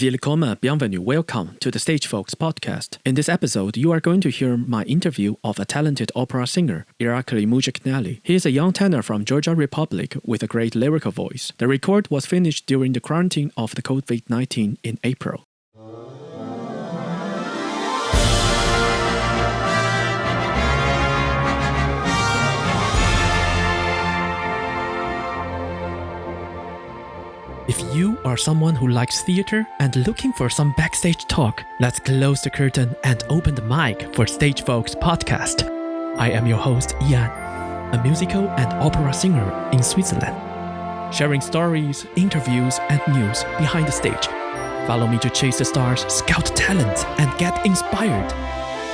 Willkommen, bienvenue, welcome to the Stage Folks podcast. In this episode, you are going to hear my interview of a talented opera singer, Irakli Murjikneli. He is a young tenor from Georgia Republic with a great lyrical voice. The record was finished during the quarantine of the COVID-19 in April. If you are someone who likes theater and looking for some backstage talk, let's close the curtain and open the mic for Stage Folks podcast. I am your host, Ian, a musical and opera singer in Switzerland, sharing stories, interviews, and news behind the stage. Follow me to chase the stars, scout talent, and get inspired.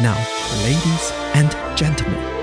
Now, ladies and gentlemen,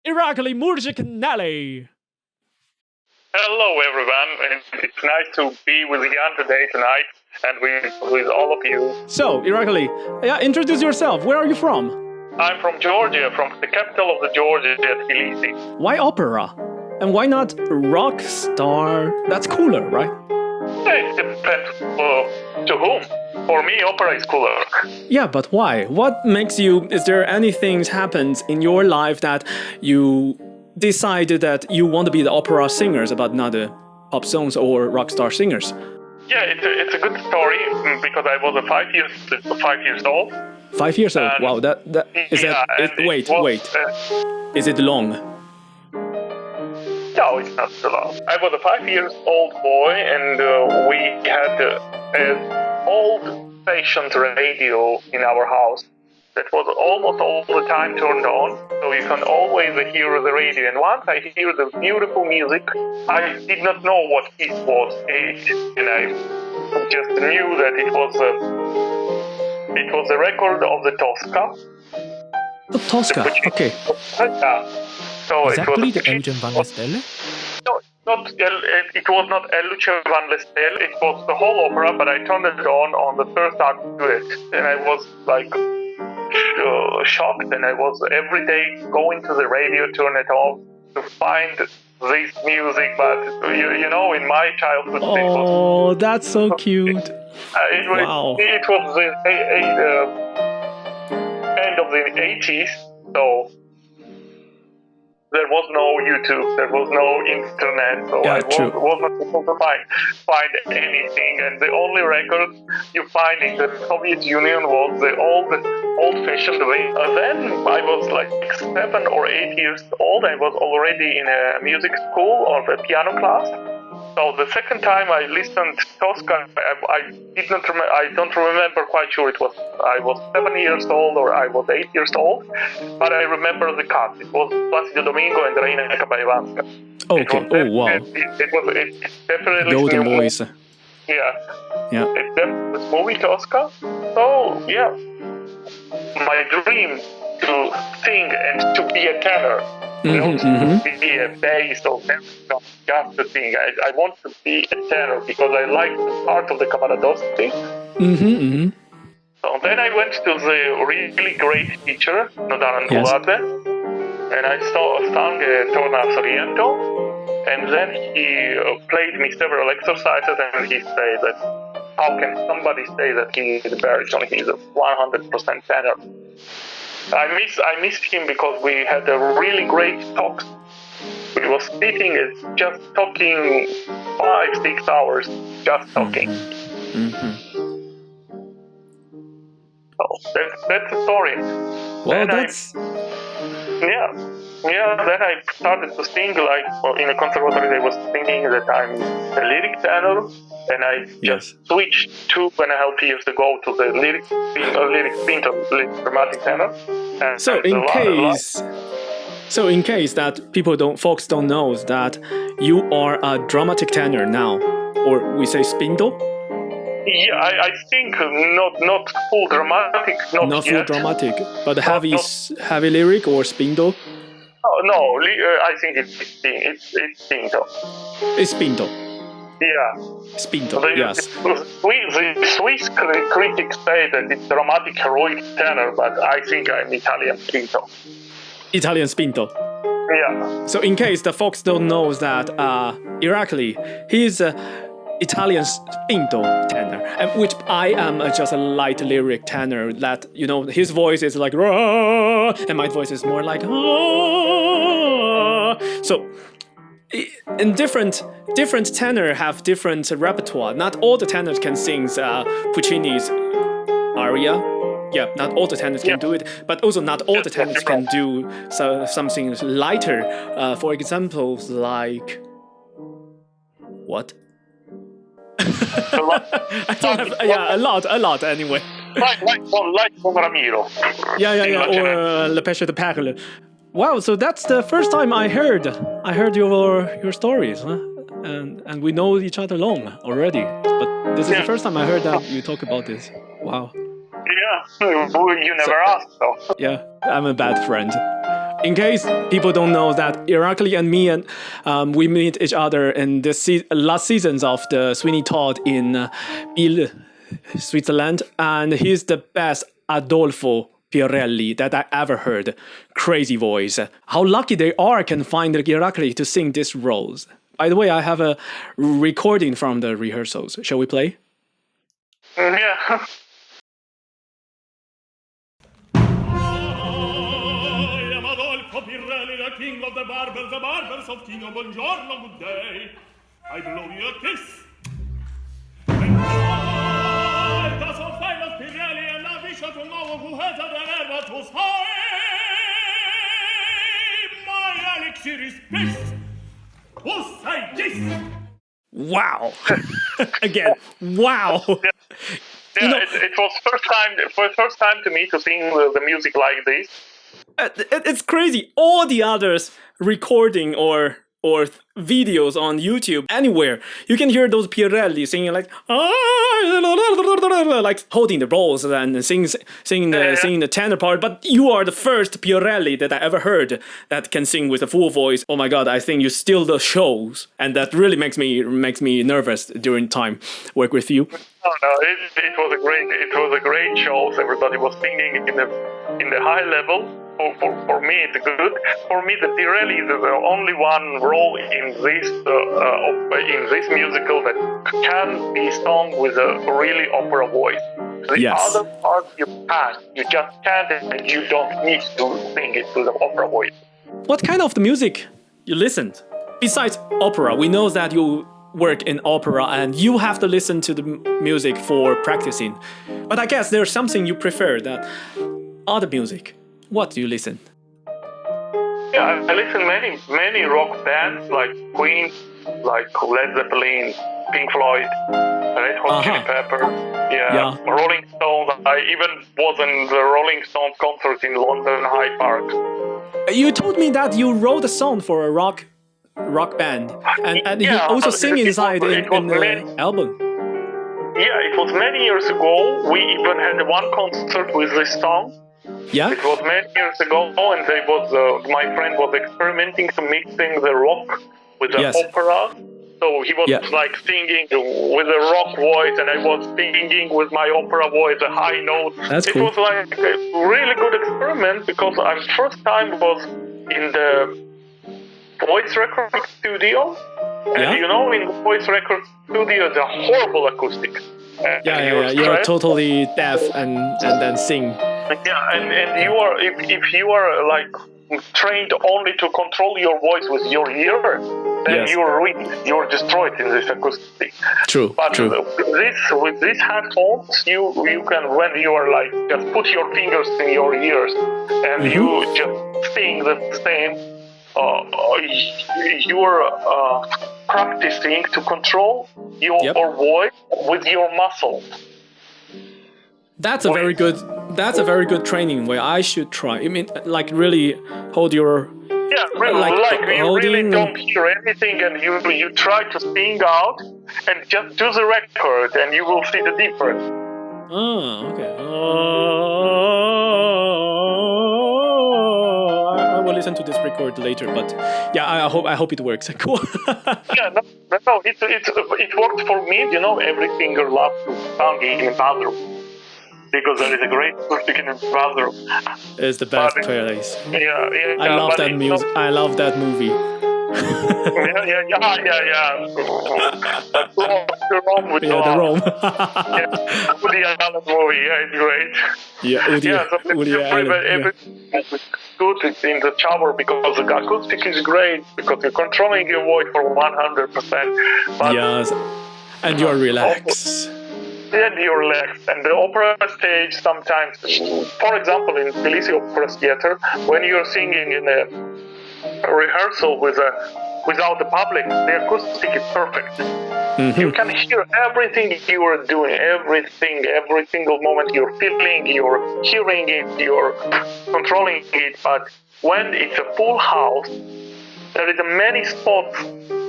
Irakli Murjikneli. Hello, everyone. It's nice to be with Jan tonight, and with all of you. So, Irakli, introduce yourself. Where are you from? I'm from Georgia, from the capital of the Georgia, Tbilisi. Why opera? And why not rock star? That's cooler, right? It depends to whom. For me, opera is cooler. Yeah, but why? What makes you... Is there anything happens in your life that you decided that you want to be the opera singers but not the pop songs or rock star singers? Yeah, it's a good story because I was 5 years old. 5 years old? Wow, wait. Is it long? No, it's not so long. I was a 5 years old boy, and we had an old-fashioned radio in our house that was almost all the time turned on, so you can always hear the radio. And once I hear the beautiful music, I did not know what it was, and I just knew that it was was the record of the Tosca. The Tosca, okay. Yeah. So Exactly, it was the Eugen van der Stelle? No, it was not Luce van der Stelle, it was the whole opera, but I turned it on the first act to it, and I was like shocked, and I was every day going to the radio, turn it off to find this music, but you know, in my childhood, Oh, that's so cute. Wow. It was the end of the 80s, so there was no YouTube, there was no internet, so I wasn't able to find anything, and the only record you find in the Soviet Union was the old-fashioned way. Then I was like 7 or 8 years old. I was already in a music school or a piano class. So the second time I listened to Tosca, I don't remember quite sure it was I was 7 years old or I was 8 years old, but I remember the cast. It was Placido Domingo and Reina Kabayevanska. Okay. Wow. It definitely Golden voice. Yeah. It's definitely this movie Tosca. So yeah, my dream to sing and to be a tenor. To be a bass or just to sing. I want to be a tenor because I like the part of the Cavaradossi. So then I went to the really great teacher, Nodaran Kulate, and I sang Torna Soriento, and then he played me several exercises, and he said that how can somebody say that he is a baritone? He's a 100% tenor. I missed him because we had a really great talk. We was sitting and just talking 5-6 hours, just talking. So that's the story. Well, that's... Then I started to sing, like in a conservatory I was singing that I'm a lyric tenor, and I just switched 2.5 years ago to the lyric dramatic tenor. And So in case that folks don't know that you are a dramatic tenor now, or we say spindle? Yeah, I think not full dramatic, not full dramatic, but heavy lyric or spindle? No, I think it's spindle. It's spindle. Yeah. Spindle, yes. The Swiss critics say that it's dramatic heroic tenor, but I think I'm Italian spindle. Italian spindle. Yeah. So in case the folks don't know that Irakli, he's Italian spindle tenor, which I am just a light lyric tenor. That his voice is like Rah! And my voice is more like ah! So, in different tenor have different repertoire. Not all the tenors can sing Puccini's aria. Yeah, not all the tenors can do it, but also not all the tenors can do something lighter. For example, like what? I don't have a lot anyway. Like Ramiro. Or Le Pêche de Perle. Wow, so that's the first time I heard your stories, huh? And we know each other long already, but this is the first time I heard that you talk about this. Wow. Yeah, you never asked, though. Yeah, I'm a bad friend. In case people don't know that Irakli and me, we meet each other in the last seasons of the Sweeney Todd in Biel, Switzerland, and he's the best Adolfo Pirelli that I ever heard. Crazy voice. How lucky they are can find Irakli to sing these roles. By the way, I have a recording from the rehearsals. Shall we play? Yeah. Pirelli, the king of the barbers of King of Buongiorno, good day. I blow you a kiss. And I, the so famous Pirelli, and I wish to know who has the nerve to say my elixir is piss. Who say this? Wow. Again, wow. Yeah, it was first time to me to sing the music like this. It's crazy. All the others recording or or videos on YouTube, anywhere, you can hear those Pirelli singing like holding the rolls and singing the tenor part. But you are the first Pirelli that I ever heard that can sing with a full voice. Oh my God, I think you steal the shows, and that really makes me nervous during time work with you. No, it was a great show. Everybody was singing in the high level. For me, it's good. For me, the Pirelli is the only one role in this musical that can be sung with a really opera voice. The other part you just can't, and you don't need to sing it with the opera voice. What kind of the music you listened? Besides opera, we know that you work in opera and you have to listen to the music for practicing. But I guess there's something you prefer, that other music. What do you listen? Yeah, I listen many rock bands like Queen, like Led Zeppelin, Pink Floyd, Red Hot Chili Peppers, Rolling Stones. I even was in the Rolling Stones concert in London Hyde Park. You told me that you wrote a song for a rock band, and you also sing inside in the album. Yeah, it was many years ago. We even had one concert with this song. Yeah. It was many years ago, and my friend was experimenting to mixing the rock with the opera. So he was like singing with a rock voice, and I was singing with my opera voice, a high note. That's cool. It was like a really good experiment because I first time was in the voice record studio. And you know, in the voice record studio, the horrible acoustics. You're totally deaf and then sing. Yeah, and you are if you are like trained only to control your voice with your ear, then you're ruined. You're destroyed in this acoustic. True. But with these headphones, you can, when you are like, just put your fingers in your ears and you just sing the same. You're practicing to control your voice with your muscles. That's a very good training where I should try. I mean, like really hold your... Yeah, really, like you really don't hear anything and you try to sing out and just do the record and you will see the difference. Oh, okay. I will listen to this record later, but yeah, I hope it works. Cool. Yeah, no, it worked for me. You know, every singer loves to sing in the bathroom. Because there is a great acoustic in the bathroom. It's the best place. Yeah. I love that music. I love that movie. Yeah. That's the Rome with the Rome. Woody Allen movie. Yeah, it's great. Yeah, Woody Allen. Everything good in the shower because the acoustic is great because you're controlling your voice for 100%. But yes, and you're relaxed. And you're relaxed. And the opera stage sometimes, for example, in Tbilisi Opera Theater, when you're singing in a rehearsal without the public, the acoustic is perfect. Mm-hmm. You can hear everything you are doing, every single moment you're feeling, you're hearing it, you're controlling it. But when it's a full house, there is many spots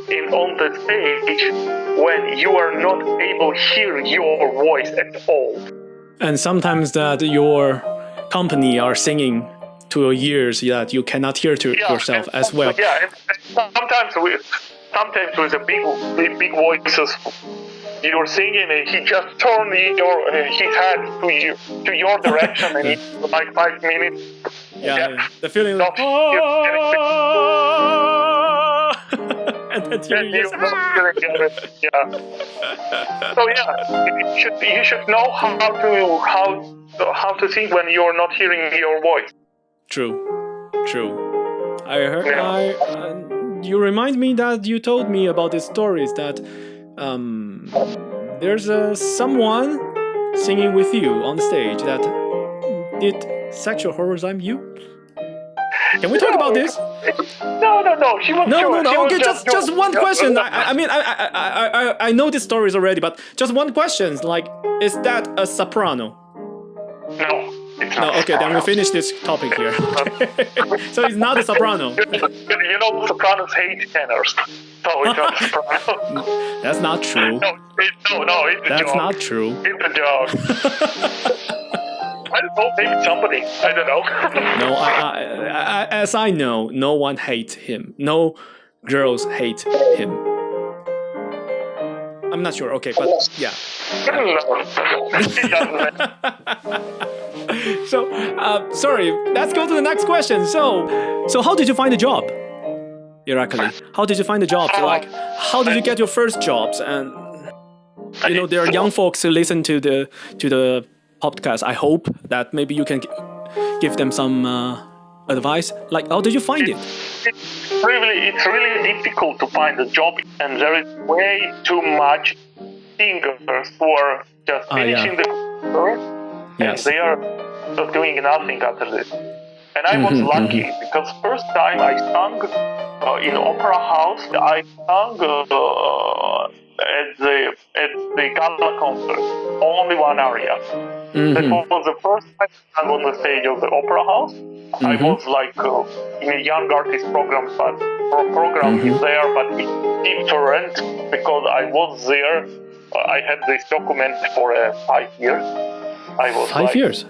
on the stage when you are not able to hear your voice at all. And sometimes that your company are singing to your ears that you cannot hear to yourself as well. Yeah, and sometimes with the big voices, you're singing and he just turned his head to your direction and it's like 5 minutes. Yeah. The feeling like, and then you So you should know how to sing when you're not hearing your voice. True. I heard. You remind me that you told me about these stories that there's someone singing with you on stage that did sexual harassment you. Can we talk about this? No. She was No. Okay, just one question. I know these stories already, but just one question. Like, is that a soprano? It's No, not okay, then we finish this topic here. So it's not a soprano. You know, sopranos hate tenors. So it's not a soprano. That's not true. No, it's a That's joke. not true. It's a joke. I don't know, maybe somebody. I don't know. No, I, as I know, no one hates him. No girls hate him. I'm not sure. Okay, but yeah. So, sorry. Let's go to the next question. So how did you find a job, Irakli? How did you find the jobs? Like, how did you get your first jobs? And you know, there are young folks who listen to the podcast. I hope that maybe you can give them some advice. Like, how did you find it? It's really difficult to find a job, and there is way too much singers who are just finishing the course, Yes. and they are just doing nothing after this. And I was lucky because first time I sung in opera house. I sung at the gala concert, only one aria. That was the first time I was on the stage of the opera house. I was like in a young artist program, but is there, but it's different because I was there. I had this document for 5 years. I was 5 years.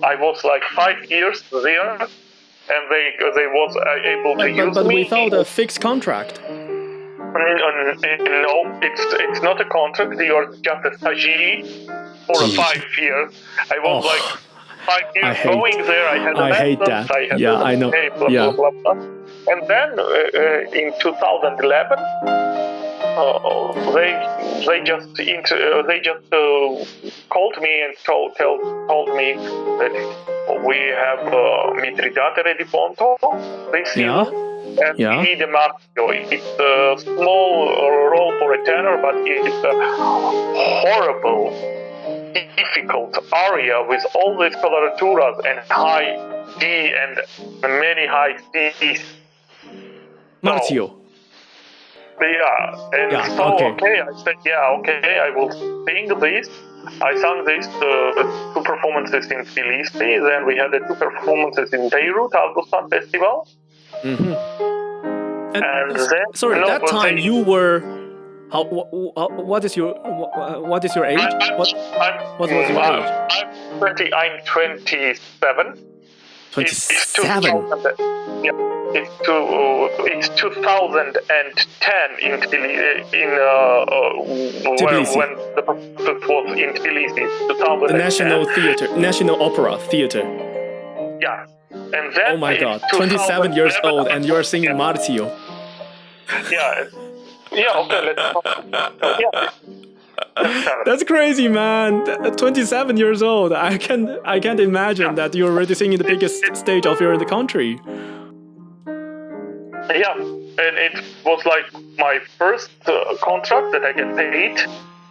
I was like 5 years there, and they was able to use but me. without a fixed contract. No, it's not a contract. You are just a stagiaire for 5 years. I was like 5 years going there. I had hate that. I had Yeah, I know. blah, blah, blah. And then in 2011, they just called me and told me that we have Mitridate Rediponto this year. And we need a Martio. It's a small role for a tenor, but it's a horrible, difficult aria with all these coloraturas and high D and many high Cs. Martio. Yeah, and okay, I said, okay, I will sing this. I sang this two performances in Tbilisi, then we had the two performances in Beirut, Augustan Festival. And then, sorry, that time you were. What is your age? What was your age? I'm 27. 27. It's 2010 in Tbilisi. When the performance was in Tbilisi. 2010. The National Opera Theater. Yeah. And then oh my God, 27 years old and you're singing Martio. Yeah, okay, let's talk. That's crazy, man. 27 years old. I can't imagine that you're already singing the biggest stage of the country. Yeah, and it was like my first contract that I get paid,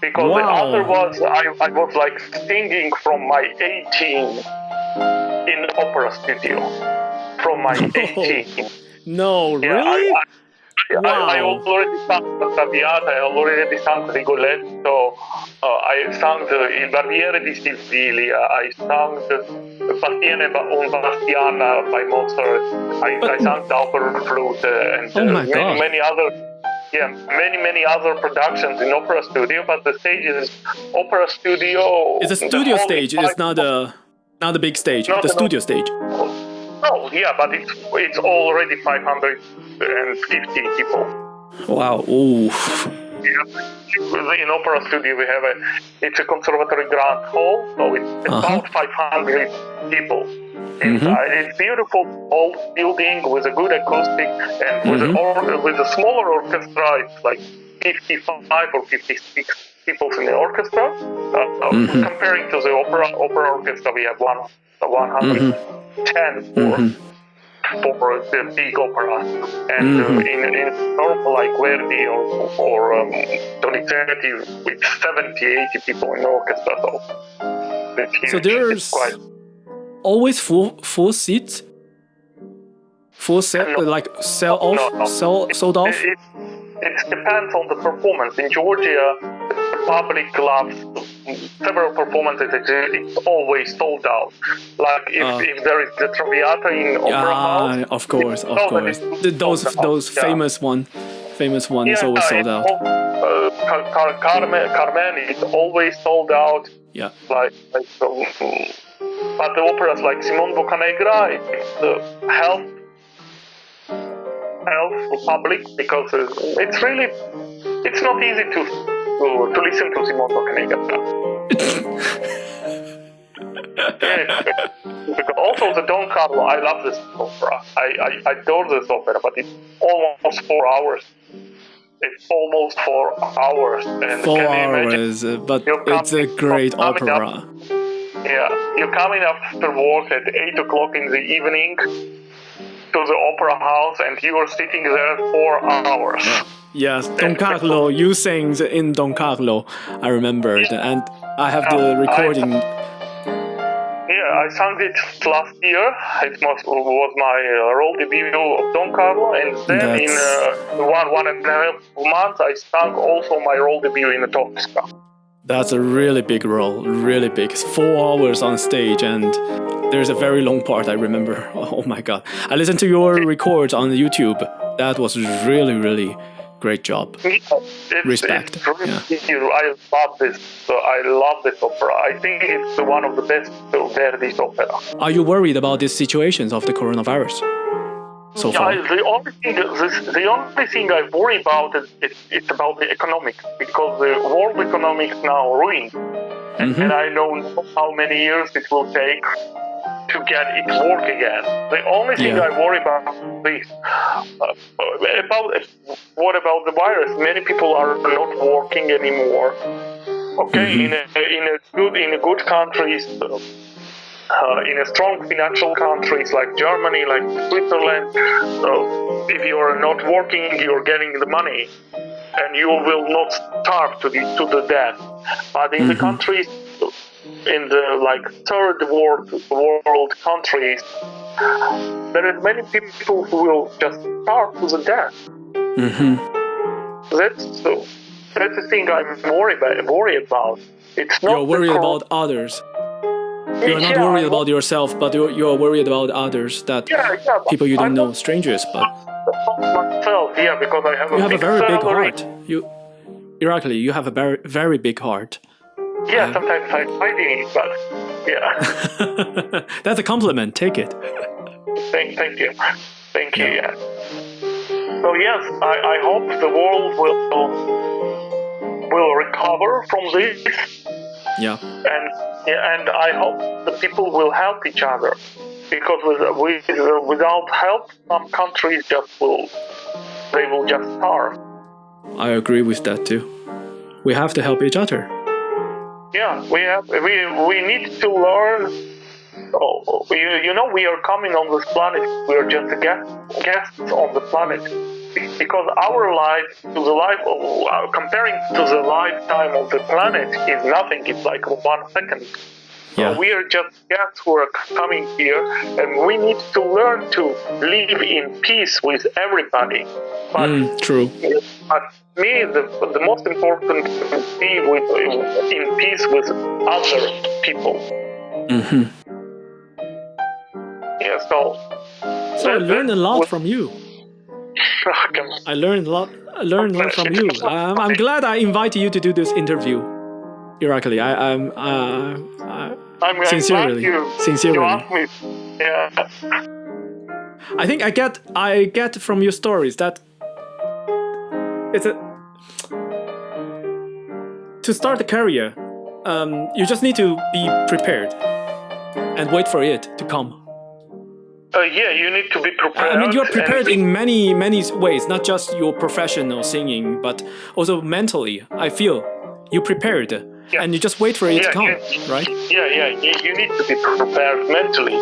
because the other was I was like singing from my 18 in opera studio. From my 18. No, really? I already sang the Traviata, I already sang Rigoletto, I sang Il Barbiere di Sicilia, I sang Bastiana by Mozart, I sang the opera flute, and many other productions in opera studio, but the stage is opera studio. It's a studio stage, it's not a big stage, the studio stage. Oh, yeah, but it's already 550 people. Wow, ooh. In opera studio we have it's a conservatory grand hall, so it's about 500 people inside. It's beautiful old building with a good acoustic, and with a smaller orchestra, it's like 55 or 56 people in the orchestra. Comparing to the opera orchestra, we have 110 for the big opera, and in normal like Verdi or Donizetti with 70-80 people in the orchestra. So there's always full seats, full set, like sold off. It depends on the performance. In Georgia, the public loves several performances, it's always sold out. Like if there is the Traviata in Opera House, of course. Those famous one is always sold out. Carmen is always sold out. Yeah. But the operas like Simon Boccanegra, it's health public, because it's not easy to listen to Simon Boccanegra. Because also the Don Carlo, I love this opera. I adore this opera, but it's almost 4 hours. It's almost 4 hours. And 4 hours, but it's a great opera. You're coming after work at 8 o'clock in the evening to the opera house, and you are sitting there 4 hours. Yes, Don Carlo, you sang in Don Carlo, I remembered, and I have the recording. I sang it last year. It was my role debut of Don Carlo, and then in 1.5 months I sang also my role debut in the Tosca. That's a really big role, really big. It's 4 hours on stage, and there's a very long part, I remember. Oh my god. I listened to your records on YouTube. That was really, really great job. Respect. I love this. I love this opera. I think it's one of the best Verdi's opera. Are you worried about these situations of the coronavirus so far? The only thing I worry about is about the economics, because the world economics now ruined, and I don't know how many years it will take to get it work again. The only thing I worry about is what about the virus? Many people are not working anymore. Okay, in a good countries, in a strong financial countries like Germany, like Switzerland, if you are not working, you're getting the money, and you will not starve to the death. But in the countries, in the third world countries, there are many people who will just starve to the death. That's the thing I'm worried about. It's not you're worried about others. You're not worried about yourself, but you're worried about others, that people you don't know, strangers. But myself, because I have you have a very big heart. Irakli, you have a very, very big heart. Yeah, sometimes I fight in it, but that's a compliment. Take it. Thank you. Yeah. So yes, I hope the world will recover from this. Yeah. And I hope the people will help each other, because without help, some countries will just starve. I agree with that too. We have to help each other. Yeah, we need to learn. We are coming on this planet. We are just guests on the planet, because our life comparing to the lifetime of the planet is nothing. It's like 1 second. Yeah. We are just guests who are coming here, and we need to learn to live in peace with everybody. But true. But me, the most important is to be in peace with other people. Yeah, so I learned a lot from you. I learned a lot from you. I'm glad I invited you to do this interview, Irakli. I'm sincerely. You asked me. Yeah. I think I get from your stories that to start a career, you just need to be prepared and wait for it to come. You need to be prepared. I mean, you're prepared in many ways, not just your professional singing, but also mentally. I feel you prepared, and you just wait for it to come, right? Yeah. You need to be prepared mentally,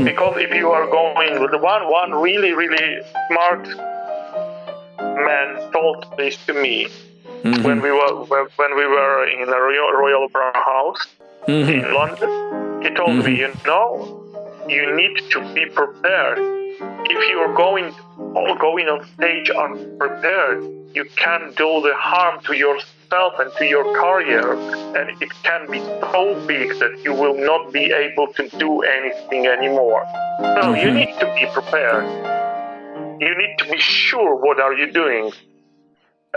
because if you are going with one really, really smart man told this to me when we were in the Royal Opera House in London. He told me, you need to be prepared. If you're going on stage unprepared, you can do the harm to yourself and to your career, and it can be so big that you will not be able to do anything anymore. So you need to be prepared. You need to be sure what are you doing.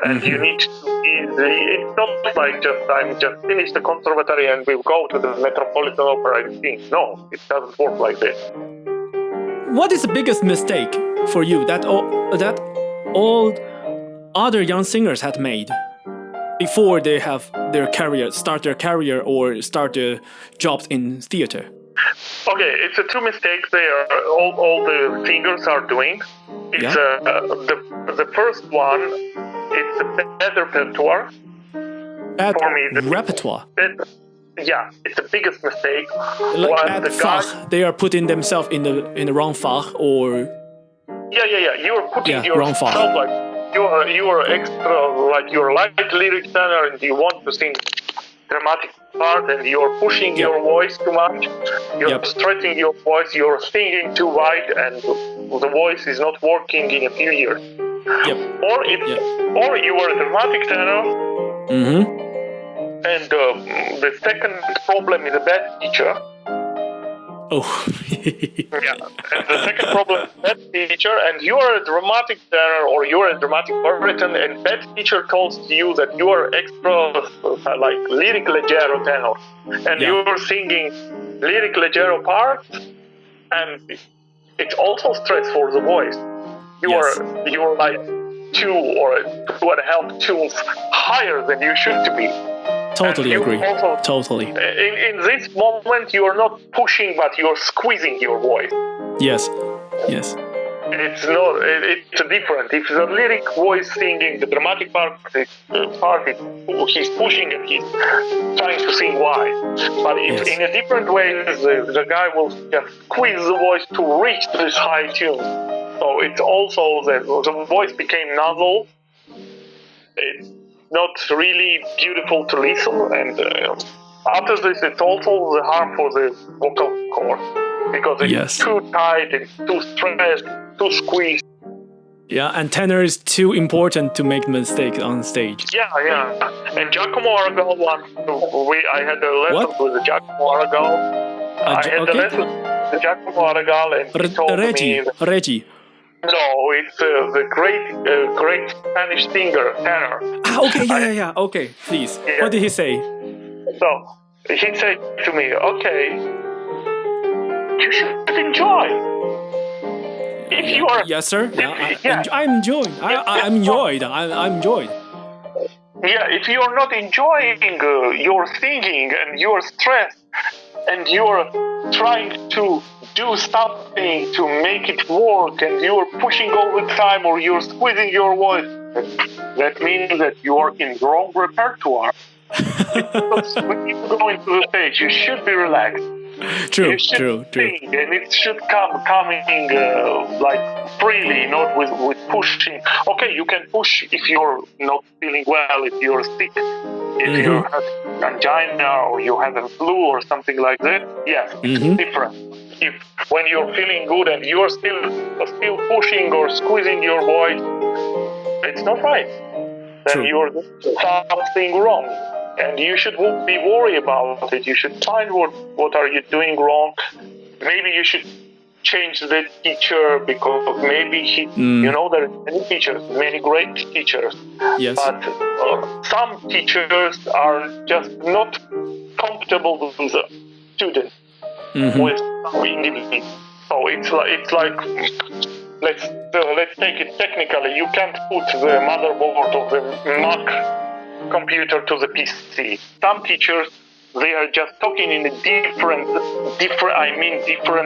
And you need to it's not like I'm just finished the conservatory and we'll go to the Metropolitan Opera and sing. No, it doesn't work like this. What is the biggest mistake for you that all other young singers had made before they have start their career or start their jobs in theater? Okay, it's two mistakes there. All the singers are doing. It's the first one. It's the bad repertoire. Bad for me, repertoire. It's the biggest mistake. Like bad fach. They are putting themselves in the wrong fach, or You are putting wrong fach. yourself like you are extra, like you're light lyric tenor, and you want to sing dramatic part, and you're pushing your voice too much. You're stretching your voice. You're singing too wide, and the voice is not working in a few years. Or you are a dramatic tenor. And the second problem is a bad teacher. Oh. And the second problem is bad teacher, and you are a dramatic tenor or you are a dramatic baritone, and bad teacher tells you that you are extra like lyric leggero tenor, and you are singing lyric leggero parts, and it's also stress for the voice. You are like 2 or 2.5 tunes higher than you should to be. Totally agree. Totally. In this moment, you are not pushing, but you are squeezing your voice. Yes. It's not. It's different. If the lyric voice singing, the dramatic part he's pushing and he's trying to sing wide. But if in a different way, the guy will just squeeze the voice to reach this high tune. So it's also the voice became nasal. It's not really beautiful to listen, and after this, it's also the harm for the vocal cord because it's too tight, it's too stressed, too squeezed. Yeah, and tenor is too important to make mistakes on stage. Yeah. And Giacomo Aragal once, I had a lesson with Giacomo Aragal. I had a lesson with Giacomo Aragal, and he told me... Reggie. No, it's the great Spanish singer, tenor. Okay, please. Yeah. What did he say? So, he said to me, okay, you should enjoy. If you are... Yes, sir. I'm enjoying. I'm enjoyed. Yeah, if you are not enjoying your singing and you're stressed and you're trying to do something to make it work and you're pushing all the time or you're squeezing your voice, that means that you are in wrong repertoire. Because when you go into the stage, you should be relaxed. True. Sing, and it should coming like freely, not with pushing. Okay, you can push if you're not feeling well, if you're sick, if you have angina or you have a flu or something like that. Yes, it's different. If when you're feeling good and you're still pushing or squeezing your voice, it's not right. Then you're doing something wrong. And you should be worried about it. You should find what are you doing wrong. Maybe you should change the teacher because maybe there are many teachers, many great teachers. Yes. But some teachers are just not comfortable with the student, with some individual. So it's like let's take it technically. You can't put the motherboard of the Mac computer to the PC. Some teachers, they are just talking in a different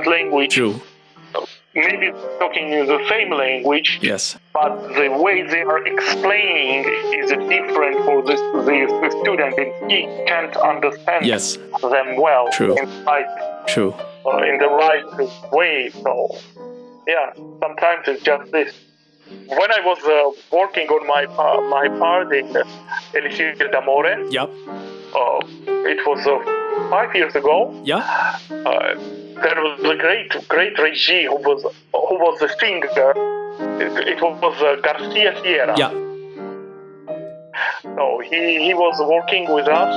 language. True. Maybe talking in the same language. Yes. But the way they are explaining is different for the student, and he can't understand them well. True. In the right way. So, sometimes it's just this. When I was working on my part in Elixir d'Amore, it was 5 years ago. Yeah. There was a great Reggie who was a singer. It was Garcia Sierra. Yeah. So he was working with us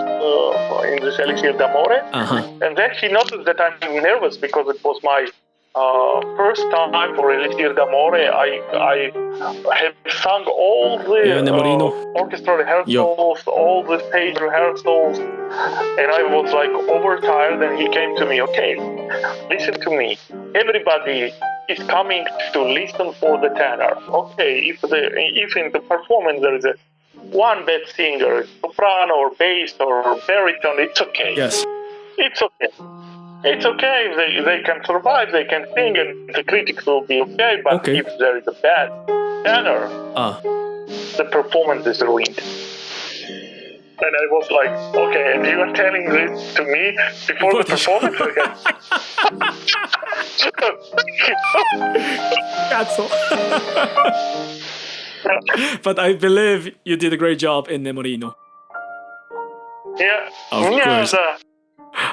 in this Elixir d'Amore, and then he noticed that I'm nervous because it was my first time for Elixir d'Amore. I have sung all the orchestra rehearsals, all the stage rehearsals, and I was like overtired. And he came to me, okay, listen to me. Everybody is coming to listen for the tenor. Okay, if in the performance there is one bad singer, soprano or bass or baritone, it's okay. Yes. It's okay. It's okay. They can survive, they can sing, and the critics will be okay. But if there is a bad tenor, the performance is ruined. And I was like, okay, and you are telling this to me before the performance? Cazzo. But I believe you did a great job in Nemorino. Yeah. Of course.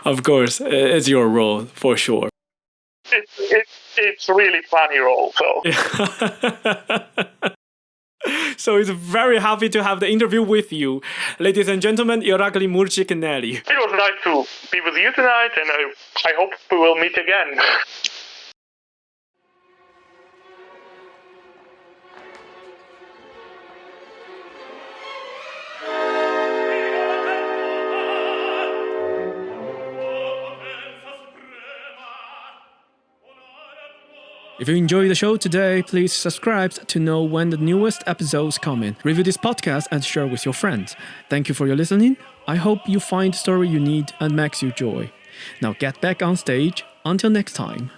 Of course, it's your role, for sure. It's really funny role, so. So it's very happy to have the interview with you. Ladies and gentlemen, Irakli Murjikneli. It was nice to be with you tonight, and I hope we will meet again. If you enjoyed the show today, please subscribe to know when the newest episodes come in. Review this podcast and share with your friends. Thank you for your listening. I hope you find the story you need and makes you joy. Now get back on stage. Until next time.